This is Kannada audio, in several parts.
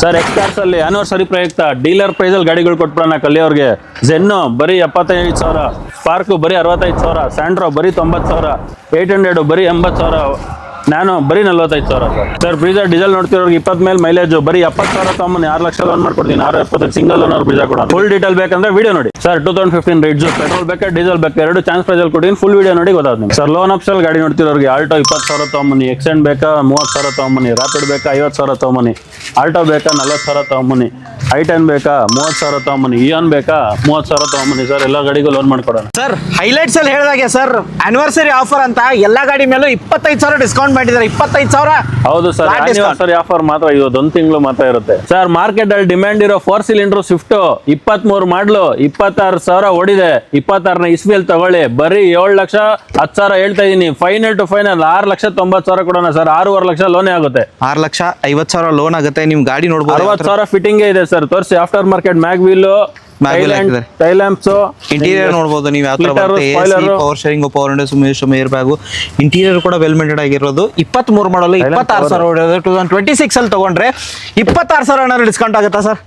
ಸರ್ ಎಕ್ಸ್ಕಾರ್ಸ್ ಅಲ್ಲಿ ಆನಿವರ್ಸರಿ ಪ್ರಯುಕ್ತ ಡೀಲರ್ ಪ್ರೈಸ್ ಅಲ್ಲಿ ಗಾಡಿಗಳು ಕೊಟ್ಬಿಡೋಣ ಕಲ್ಲಿಯವ್ರಿಗೆ. ಜೆನ್ನು ಬರೀ 75,000, ಸ್ಪಾರ್ಕು ಬರೀ 65,000, ಸ್ಯಾಂಡ್ರೋ ಬರೀ 90,000, 800 ಬರೀ 80,000, ನ್ಯಾನೋ ಬರೀ 45,000 ಸರ್. ಬ್ರೀಜಾ ಡೀಸೆಲ್ ನೋಡ್ತಿರೋರಿಗೆ 20 ಮೇಲೆ ಮೈಲೇಜ್ ಬರೀ 70,000 ತಗೊಂಬನ್ನಿ, 6 ಲಕ್ಷ ಲೋನ್ ಮಾಡ್ಕೊಡ್ತೀನಿ. 670 ಸಿಂಗಲ್ ಓನರ್ ಬ್ರೀಜಾ ಕೂಡ. ಫುಲ್ ಡೀಟೇಲ್ ಬೇಕಂದ್ರೆ ವಿಡಿಯೋ ನೋಡಿ ಸರ್. 2015 ರಿಡ್ಜು ಪೆಟ್ರೋಲ್ ಬೇಕಾ ಡೀಸೆಲ್ ಬೇಕಾ ಎರಡು ಚಾನ್ಸ್ ಪ್ರೈಸ್ ಅಲ್ಲಿ ಕೊಡ್ತೀನಿ. ಫುಲ್ ವಿಡಿಯೋ ನೋಡಿ ಗೊತ್ತಾಗುತ್ತೆ ನಿಮ್ಗೆ ಸರ್. ಲೋನ್ ಆಪ್ಷನ್ ಗಾಡಿ ನೋಡ್ತಿರೋರಿಗೆ ಆಲ್ಟೋ 20,000 ತಗೊಂಬನ್ನಿ, ಎಕ್ಸೆಂಡ್ ಬೇಕಾ 30,000 ತಗೊಂಬನ್ನಿ, ರ್ಯಾಪಿಡ್ ಬೇಕಾ 50,000 ತಗೊಂಬನ್ನಿ, ಆಲ್ಟೋ ಬೇಕಾ 40,000 ತಗೊಂಬನ್ನಿ, i10 ಬೇಕಾ 30,000 ತಗೊಂಬನ್ನಿ, ಇಯಾನ್ ಬೇಕಾ 30,000 ತಗೊಂಬನ್ನಿ ಸರ್. ಎಲ್ಲ ಗಾಡಿಗೂ ಲೋನ್ ಮಾಡ್ಕೊಡೋಣ ಸರ್. ಹೈಲೈಟ್ಸ್ ಅಲ್ಲಿ ಹೇಳಿದಾಗೆ ಸರ್, ಆನಿವರ್ಸರಿ ಆಫರ್ ಅಂತ ಎಲ್ಲಾ ಗಾಡಿ ಮೇಲೂ 25,000 ಡಿಸ್ಕೌಂಟ್ ಮಾಡಿದ್ದಾರೆ. 25,000 ಹೌದು ಸರ್. ಆನಿವರ್ಸರಿ ಆಫರ್ ಮಾತ್ರ ಇವತ್ತು ಒಂದು ತಿಂಗಳು ಮಾತ್ರ ಇರುತ್ತೆ ಸರ್. ಮಾರ್ಕೆಟ್ ಅಲ್ಲಿ ಡಿಮ್ಯಾಂಡ್ ಇರೋ 4 ಸಿಲಿಂಡರ್ ಸ್ವಿಫ್ಟ್ 23 ಮಾಡ್ಲು 26,000 ಓಡಿದೆ. 26ನ ಇಸ್ವಿಯಲ್ಲಿ ತಗೊಳ್ಳಿ, ಬರೀ 7,10,000 ಹೇಳ್ತಾ ಇದೀನಿ. ಫೈನಲ್ ಟು ಫೈನಲ್ 6,90,000 ಕೊಡೋಣ ಸರ್. 6.5 ಲಕ್ಷ ಲೋನೇ ಆಗುತ್ತೆ. 6,50,000 ಲೋನ್ ಆಗುತ್ತೆ. ನಿಮ್ ಗಾಡಿ ನೋಡ್ಬೋದು 60,000 ಫಿಟ್ಟಿಂಗ್ ಇದೆ ಸರ್. ತೋರಿಸಿ after market mag wheel, tail lamps, interior ನೋಡಬಹುದು ನೀವು ಯಾವ ತರ ಬರುತ್ತೆ. Power sharing, power windows, air bag, interior ಕೂಡ ವೆಲ್ ಮೇಂಟೈನ್ ಆಗಿರೋದು. 23 ಮಾಡಲು 26,000 ಹೊಡೆಯೋದು. 2026 ಅಲ್ಲಿ ತಗೊಂಡ್ರೆ 26,000 ಡಿಸ್ಕೌಂಟ್ ಆಗುತ್ತಾ ಸರ್?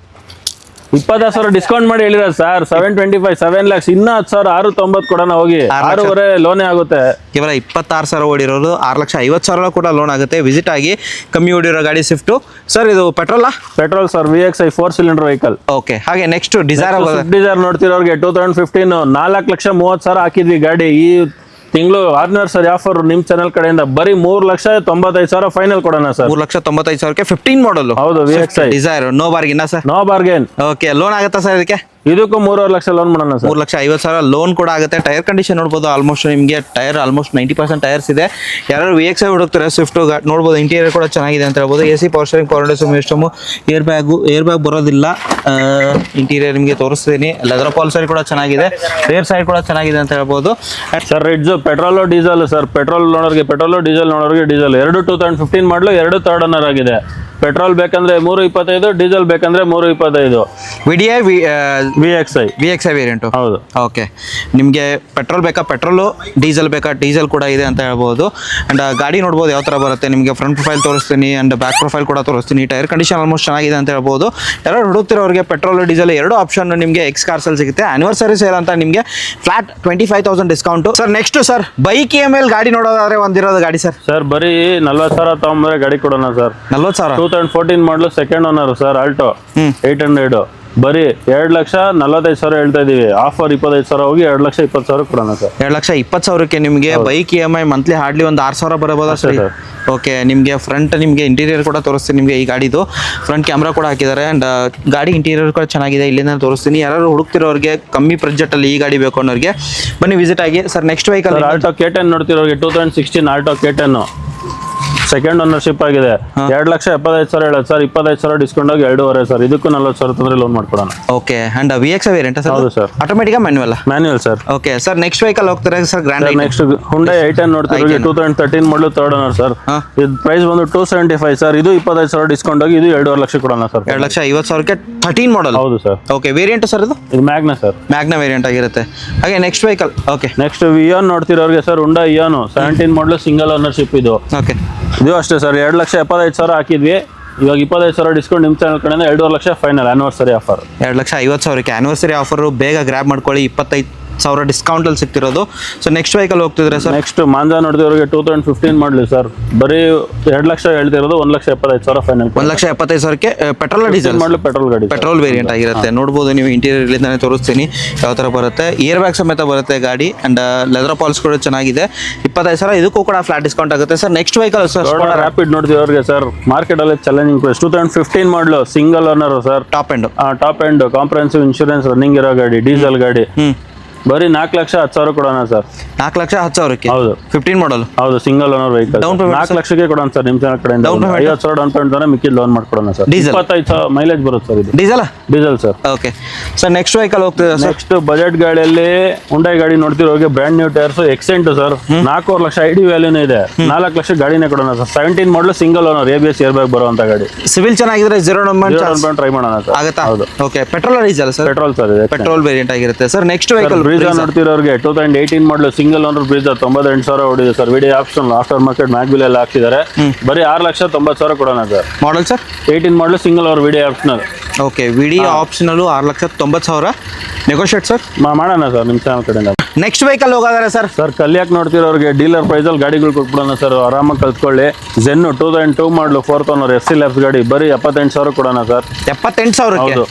26,000 ಡಿಸ್ಕೌಂಟ್ ಮಾಡಿ ಹೇಳಿರ ಸರ್. 725 7 lakhs ಇನ್ನ 10,000 690 ಕೊಡೋಣ ಹೋಗಿ. 6.5 ಲೋನೇ ಆಗುತ್ತೆ. ಕೇವಲ 26,000 ಓಡಿರೋದು. 6,50,000 ಕೂಡ ಲೋನ್ ಆಗುತ್ತೆ. ವಿಸಿಟ್ ಆಗಿ. ಕಮ್ಮಿ ಓಡಿರೋ ಗಾಡಿ ಸ್ವಿಫ್ಟ್ ಸರ್. ಇದು ಪೆಟ್ರೋಲಾ? Petrol sir. VXI 4 cylinder vehicle. Okay. ಹಾಗೆ ನೆಕ್ಸ್ಟ್ ಡಿಸೈರ್ ನೋಡ್ತಿರೋರಿಗೆ 2015 4,30,000 ಹಾಕಿದ್ವಿ ಗಾಡಿ. ಈ ತಿಂಗಳು ಆನಿವರ್ಸರಿ ಆಫರ್ ನಿಮ್ ಚಾನಲ್ ಕಡೆಯಿಂದ ಬರೀ 3,95,000 ಫೈನಲ್ ಕೊಡೋಣ ಸರ್. 3,95,000 15 ಮಾಡಲ್. ಹೌದು. VXI Dzire. No bargain sir. No bargain. Okay. Loan ಆಗುತ್ತಾ ಸರ್ ಇದಕ್ಕೆ? ಇದಕ್ಕೂ 3.5 ಲಕ್ಷ ಲೋನ್ ಮಾಡೋಣ ಸರ್. 3,50,000 ಲೋನ್ ಕೂಡ ಆಗುತ್ತೆ. ಟೈರ್ ಕಂಡೀಷನ್ ನೋಡ್ಬೋದು. ಆಲ್ಮೋಸ್ಟ್ ನಿಮಗೆ ಟೈರ್ ಆಲ್ಮೋಸ್ಟ್ 90% ಟೈರ್ಸ್ ಇದೆ. ಯಾರು VXI ಹುಡುಕ್ತಾರೆ ಸ್ವಿಫ್ಟ್ ನೋಡ್ಬೋದು. ಇಂಟೀರಿಯರ್ ಕೂಡ ಚೆನ್ನಾಗಿದೆ ಅಂತ ಹೇಳ್ಬೋದು. AC power steering, power windows, system, air bag ಬರೋದಿಲ್ಲ. ಇಂಟೀರಿಯರ್ ನಿಮಗೆ ತೋರಿಸ್ತೀನಿ. ಲೆದರ್ ಪಾಲಿಸರಿ ಕೂಡ ಚೆನ್ನಾಗಿದೆ. ರೇರ್ ಸೈಡ್ ಕೂಡ ಚೆನ್ನಾಗಿದೆ ಅಂತ ಹೇಳ್ಬೋದು sir. Ritz petrol diesel sir. Petrol ನೋಡೋರಿಗೆ ಪೆಟ್ರೋಲ್, ಡೀಸೆಲ್ ನೋಡೋರಿಗೆ ಡೀಸೆಲ್. ಎರಡು 2015 ಮಾಡಲು, ಎರಡು ಥರ್ಡ್ ಓನರ್ ಆಗಿದೆ. ಪೆಟ್ರೋಲ್ ಬೇಕಂದ್ರೆ 325, ಡೀಸೆಲ್ ಬೇಕಂದ್ರೆ 325. VXI variant. ಹೌದು. ಓಕೆ. ನಿಮಗೆ ಪೆಟ್ರೋಲ್ ಬೇಕಾ ಪೆಟ್ರೋಲು, ಡೀಸೆಲ್ ಬೇಕಾ ಡೀಸೆಲ್ ಕೂಡ ಇದೆ ಅಂತ ಹೇಳ್ಬೋದು. ಅಂಡ್ ಗಾಡಿ ನೋಡ್ಬೋದು ಯಾವ ಥರ ಬರುತ್ತೆ. ನಿಮಗೆ ಫ್ರಂಟ್ ಪ್ರೊಫೈಲ್ ತೋರಿಸ್ತೀನಿ ಅಂಡ್ ಬ್ಯಾಕ್ ಪ್ರೊಫೈಲ್ ಕೂಡ ತೋರಿಸ್ತೀನಿ. ಟೈರ್ ಕಂಡೀಷನ್ ಆಲ್ಮೋಸ್ಟ್ ಚೆನ್ನಾಗಿದೆ ಅಂತ ಹೇಳ್ಬೋದು. ಯಾರು ಹುಡುಕ್ತಿರೋರಿಗೆ ಪೆಟ್ರೋಲ್, ಡೀಸೆಲ್ ಎರಡು ಆಪ್ಷನ್ ನಿಮಗೆ ಎಕ್ಸ್ಕಾರ್ಸಲ್ಲಿ ಸಿಗುತ್ತೆ. ಆನಿವರ್ಸರಿ ಸೇಲ್ ಅಂತ ನಿಮಗೆ flat 25,000 discount sir. Next sir, bike EMI ಗಾಡಿ ನೋಡೋದಾದ್ರೆ ಒಂದಿರೋದು ಗಾಡಿ ಸರ್. ಸರ್ ಬರೀ 40,000 ತಗೊಂಡ್ರೆ ಗಾಡಿ ಕೊಡೋಣ ಸರ್. 40,000. 2014 ಮಾಡಲು ಸೆಕೆಂಡ್ ಓನರ್ ಸರ್. ಆಲ್ಟೋ 800 ಬರೀ 2,45,000 ಹೇಳ್ತಾ ಇದೀವಿ. ಆಫರ್ 25,000 ಹೋಗಿ 2,20,000 ಕೊಡೋಣ ಸರ್. 2,20,000ಕ್ಕೆ ನಿಮಗೆ ಬೈಕ್ EMI ಮಂತ್ಲಿ ಹಾರ್ಡ್ಲಿ ಒಂದು 6,000 ಬರಬಹುದು ಸರ್. ಓಕೆ. ನಿಮಗೆ ಫ್ರಂಟ್ ನಿಮಗೆ ಇಂಟೀರಿಯರ್ ಕೂಡ ತೋರಿಸ್ತೀನಿ. ನಿಮಗೆ ಈ ಗಾಡಿದು ಫ್ರಂಟ್ ಕ್ಯಾಮ್ರಾ ಕೂಡ ಹಾಕಿದ್ದಾರೆ. ಅಂಡ್ ಗಾಡಿ ಇಂಟೀರಿಯರ್ ಕೂಡ ಚೆನ್ನಾಗಿದೆ. ಇಲ್ಲಿಂದ ತೋರಿಸ್ತೀನಿ. ಯಾರು ಹುಡುಕ್ತಿರೋರಿಗೆ ಕಮ್ಮಿ ಬಜೆಟಲ್ಲಿ ಈ ಗಾಡಿ ಬೇಕು ಅನ್ನೋರಿಗೆ ಬನ್ನಿ ವಿಸಿಟ್ ಆಗಿ sir. Next vehicle Alto K10 ನೋಡ್ತಿರೋರಿಗೆ 2016 Alto K10 second ownership ಆಗಿದೆ. 2,75,000 ಹೇಳೋದು ಸರ್. 25,000 ಡಿಸ್ಕೌಂಟ್ ಆಗಿ 2.5 ಸರ್. ಇದಕ್ಕೂ 40,000 ತಂದ್ರೆ ಲೋನ್ ಮಾಡ್ಕೊಡೋಣ. Okay. And VXI variant sir. ಹೌದು sir. Automatic manual sir. Okay sir. Next vehicle ಹೋಗ್ತಾರೆ sir. Grand next Hyundai i10 ನೋಡ್ತಿರೋರಿಗೆ 2013 ಮಾಡಲು ಥರ್ಡ್ ಓನರ್ ಸರ್. ಇದು ಪ್ರೈಸ್ ಬಂದು 275 ಸರ್. ಇದು 25,000 ಡಿಸ್ಕೌಂಟ್ ಆಗಿ ಇದು 2.5 ಲಕ್ಷ ಕೊಡೋಣ ಸರ್. 2,50,000ಕ್ಕೆ 13 ಮಾಡಲ್. ಹೌದು ಸರ್. ಓಕೆ. ವೇರಿಯಂಟ್ ಸರ್ ಇದು ಮ್ಯಾಗ್ನಾ ಸರ್. ಮ್ಯಾಗ್ನಾ ವೇರಿಯಂಟ್ ಆಗಿರುತ್ತೆ. ಹಾಗೆ next vehicle. Okay. Next Eon ನೋಡ್ತಿರೋರಿಗೆ ಸರ್. Hyundai ಇಯಾನ್ 17 ಮಾಡಲು ಸಿಂಗಲ್ ಓನರ್ಶಿಪ್ ಇದು. ಓಕೆ. ಇದು ಅಷ್ಟೇ ಸರ್. 2,75,000 ಹಾಕಿದ್ವಿ. ಇವಾಗ 25,000 ಡಿಸ್ಕೌಂಟ್ ನಿಮ್ಮ ಚಾನಲ್ ಕಡೆಯಿಂದ 2.5 ಲಕ್ಷ ಫೈನಲ್ ಆನಿವರ್ಸರಿ ಆಫರ್. 2,50,000ಕ್ಕೆ ಆನಿವರ್ಸರಿ ಆಫರ್. ಬೇಗ ಗ್ರ್ಯಾಬ್ ಮಾಡ್ಕೊಳ್ಳಿ. 25,000 ಡಿಸ್ಕೌಂಟ್ ಅಲ್ಲಿ ಸಿಗ್ತಿರೋದು. ಸೊ ನೆಕ್ಸ್ಟ್ ವೆಹಿಕಲ್ ಹೋಗ್ತಿದ್ರೆ ಸರ್. ನೆಕ್ಸ್ಟ್ ಮಾಂಜಾ ನೋಡಿದವರಿಗೆ 2015 ಮಾಡಲಿ ಸರ್. ಬರೀ 2 ಲಕ್ಷ ಹೇಳ್ತಿರೋದು. 1,75,000 ಫೈನಲ್. 1,75,000ಕ್ಕೆ ಪೆಟ್ರೋಲ್, ಡೀಸೆಲ್ ಮಾಡಲು ಪೆಟ್ರೋಲ್ ಗಾಡಿ. ಪೆಟ್ರೋಲ್ ವೇರಿಯಂಟ್ ಆಗಿರುತ್ತೆ. ನೋಡ್ಬೋದು ನೀವು. ಇಂಟೀರಿಯರ್ ಇಲ್ಲಿಂದಾನೆ ತೋರಿಸ್ತೀನಿ ಯಾವ ಥರ ಬರುತ್ತೆ. ಏರ್ ಬ್ಯಾಗ್ ಸಮೇತ ಬರುತ್ತೆ ಗಾಡಿ. ಅಂಡ್ ಲೆದರ್ ಪಾಲ್ಸ್ ಕೂಡ ಚೆನ್ನಾಗಿದೆ. 25,000 ಇದಕ್ಕೂ ಕೂಡ ಫ್ಲಾಟ್ ಡಿಸ್ಕೌಂಟ್ ಆಗುತ್ತೆ sir. Next vehicle sir. Rapid ನೋಡ್ತಿರೋರಿಗೆ ಸರ್. ಮಾರ್ಕೆಟ್ ಅಲ್ಲಿ ಚಾಲೆಂಜಿಂಗ್ ಪ್ರೈಸ್. 2015 ಮಾಡಲು single owner sir. Top end comprehensive insurance running ಇರೋ ಗಾಡಿ. ಡೀಸೆಲ್ ಗಾಡಿ. ಬರೀ 4,10,000 ಕೊಡೋಣ ಸರ್. 4,10,000ಕ್ಕೆ. ಹೌದು. 15 ಮಾಡಲ್. ಹೌದು. Single owner vehicle. 4 ಲಕ್ಷಕ್ಕೆ ಕೊಡೋಣ ಸರ್. ನಿಮ್ಮ ಚಾನಲ್ ಕಡೆಯಿಂದ 50,000 ಡೌನ್ ಪೇಮೆಂಟ್ ತಾನೆ ಮಿಕ್ಕಿದ ಲೋನ್ ಮಾಡ್ಕೊಡೋಣ ಸರ್. 25,000 ಮೈಲೇಜ್ ಬರುತ್ತೆ ಸರ್. ಇದು diesel sir. Okay sir. Next vehicle ಹೋಗ್ತಿದೆ ಸರ್. ನೆಕ್ಸ್ಟ್ ಬಜೆಟ್ ಗಾಡಿಯಲ್ಲಿ Hyundai ಗಾಡಿ ನೋಡ್ತಿರೋರಿಗೆ brand new tyres Xcent sir. 4.5 lakh ID ವ್ಯಾಲ್ಯೂನೇ ಇದೆ. 4 ಲಕ್ಷ ಗಾಡಿನೇ ಕೊಡೋಣ ಸರ್. 17 ಮಾಡಲು single owner ABS air bag ಬರುವಂತ ಗಾಡಿ. ಸಿವಿಲ್ ಚೆನ್ನಾಗಿದ್ರೆ 0 ಡೌನ್ ಟ್ರೈ ಮಾಡೋಣ ಸರ್. ಆಗುತ್ತಾ? Okay. Petrol, diesel sir. Petrol sir. Petrol variant ಆಗಿರುತ್ತೆ ಸರ್. ನೆಕ್ಸ್ಟ್ ವೆಹಿಕಲ್ ಬ್ರೀಜಾ ನೋಡ್ತಿರೋರಿಗೆ 2018 ಮಾಡಲು ಸಿಂಗಲ್ ಓನರ್ ಬ್ರೀಜಾ 98,000 ಹೊಡಿದೆ sir. Video option after market mag wheel ಎಲ್ಲ ಹಾಕ್ತಿದ್ದಾರೆ. ಬರೀ 6,90,000 ಕೊಡೋಣ ಸರ್. ಮಾಡಲ್ ಸರ್ 18 ಮಾಡಲು single owner video optional. Okay, video optional 6,90,000 negotiate sir ಮಾಡೋಣ ಸರ್ ನಿಮ್ಮ ಚಾನಲ್ ಕಡೆಯಿಂದ. ನೆಕ್ಸ್ಟ್ ವೆಹಿಕಲ್ ಹೋಗಾದ್ರೆ ಸರ್ ಕಲ್ಯಾಕ್ ನೋಡ್ತಿರೋರಿಗೆ ಡೀಲರ್ ಪ್ರೈಸಲ್ಲಿ ಗಾಡಿಗಳು ಕೊಟ್ಬಿಡೋಣ ಸರ್. ಆರಾಮಾಗಿ ಕಲ್ತ್ಕೊಳ್ಳಿ. ಝೆನ್ನು 2002 ಮಾಡಲು 4th ಓನರ್ FC ಲ್ಯಾಬ್ಸ್ ಗಾಡಿ ಬರೀ 78,000 ಕೊಡೋಣ ಸರ್. 78,000ಕ್ಕೆ ಹೌದು,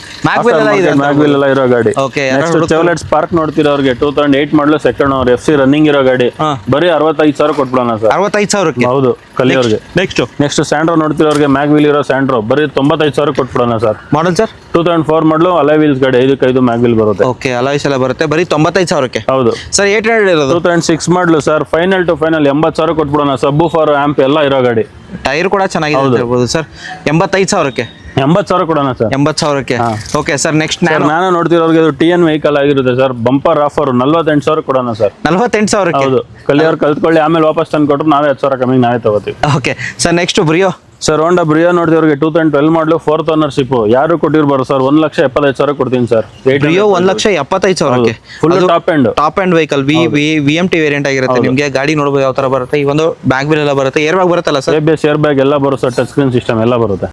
ಮ್ಯಾಗ್ವಿಲ್ ಎಲ್ಲ ಇರೋ ಗಾಡಿ. ಓಕೆ, ಚೆವ್ಲೆಟ್ ಸ್ಪಾರ್ಕ್ ನೋಡ್ತಿರೋರಿಗೆ 2008 ಮಾಡಲು 2nd ಓನರ್ FC ರನ್ನಿಂಗ್ ಇರೋ ಗಾಡಿ ಬರೀ 65,000 ಕೊಟ್ಬಿಡೋಣ ಸರ್. 65,000ಕ್ಕೆ ಹೌದು, ಕಲಿಯೋರ್ಗೆ. ನೆಕ್ಸ್ಟ್ ಸ್ಯಾಂಡ್ರೋ ನೋಡ್ತಿರೋರಿಗೆ ಮ್ಯಾಗ್ವಿಲ್ ಇರೋ ಸ್ಯಾಂಡ್ರೋ ಬರೀ 95,000 ಕೊಟ್ಬಿಡೋಣ ಸರ್. ಮಾಡಲ್ ಸರ್ 2004 ಮಾಡಲು ಅಲೈ ವೀಲ್ಸ್ ಗಾಡಿ 5 ಮ್ಯಾಗ್ವಿಲ್ ಬರುತ್ತೆ. ಓಕೆ, ಅಲಾಯ್ಸ್ ಎಲ್ಲ ಬರುತ್ತೆ ಬರೀ 95,000ಕ್ಕೆ. ಹೌದು ಸರ್ 800 ಇರೋದು 2006 ಮಾಡಲು ಸರ್. ಫೈನಲ್ ಟು ಫೈನಲ್ 80,000 ಕೊಟ್ಬಿಡೋಣ. ಸಬ್ಬು ಫಾರ್ ಆಂಪ್ ಎಲ್ಲ ಇರೋ ಗಾಡಿ. ಟೈರ್ ಕೂಡ ಚೆನ್ನಾಗಿದೆ ಅಂತ ಹೇಳ್ಬೋದು ಸರ್. 85,000ಕ್ಕೆ 80,000 ಕೊಡೋಣ ಸರ್. 80,000ಕ್ಕೆ. ಓಕೆ ಸರ್, ನೆಕ್ಸ್ಟ್ ನಾನು ನೋಡ್ತಿರೋರಿಗೆ ಇದು TN ವೆಹಿಕಲ್ ಆಗಿರುತ್ತೆ ಸರ್. ಬಂಪರ್ ಆಫರ್ 48,000 ಕೊಡೋಣ ಸರ್. 48,000ಕ್ಕೆ. ಹೌದು, ಕಲಿಯೋರು ಕಲ್ತ್ಕೊಳ್ಳಿ. ಆಮೇಲೆ ವಾಪಸ್ ತಂದು ಕೊಟ್ಟರು ನಾವೇ 10,000 ಕಮ್ಮಿ ನಾವೇ ತಗೋತೀವಿ. Okay sir, next Brio sir. Honda Brio ನೋಡ್ತಿರೋರಿಗೆ 2012 ಮಾಡಲು 4th ಓನರ್ಶಿಪ್. ಯಾರು ಕೊಟ್ಟಿರ್ಬಾರು ಸರ್. 1,75,000 ಕೊಡ್ತೀನಿ ಸರ್. ಬ್ರಿಯೋ 1,75,000ಕ್ಕೆ. Full top end vehicle VMT variant ಆಗಿರುತ್ತೆ. ನಿಮಗೆ ಗಾಡಿ ನೋಡ್ಬೋದು ಯಾವ ತರ ಬರುತ್ತೆ. ಈ ಒಂದು ಬ್ಯಾಗ್ ಬಿಲ್ ಎಲ್ಲ ಬರುತ್ತೆ. ಏರ್ ಬ್ಯಾಗ್ ಬರುತ್ತಲ್ಲ ಸರ್. ABS ಏರ್ ಬ್ಯಾಗ್ ಎಲ್ಲ ಬರುತ್ತೆ. ಟಚ್ ಸ್ಕ್ರೀನ್ ಸಿಸ್ಟಮ್ ಎಲ್ಲ ಬರುತ್ತೆ.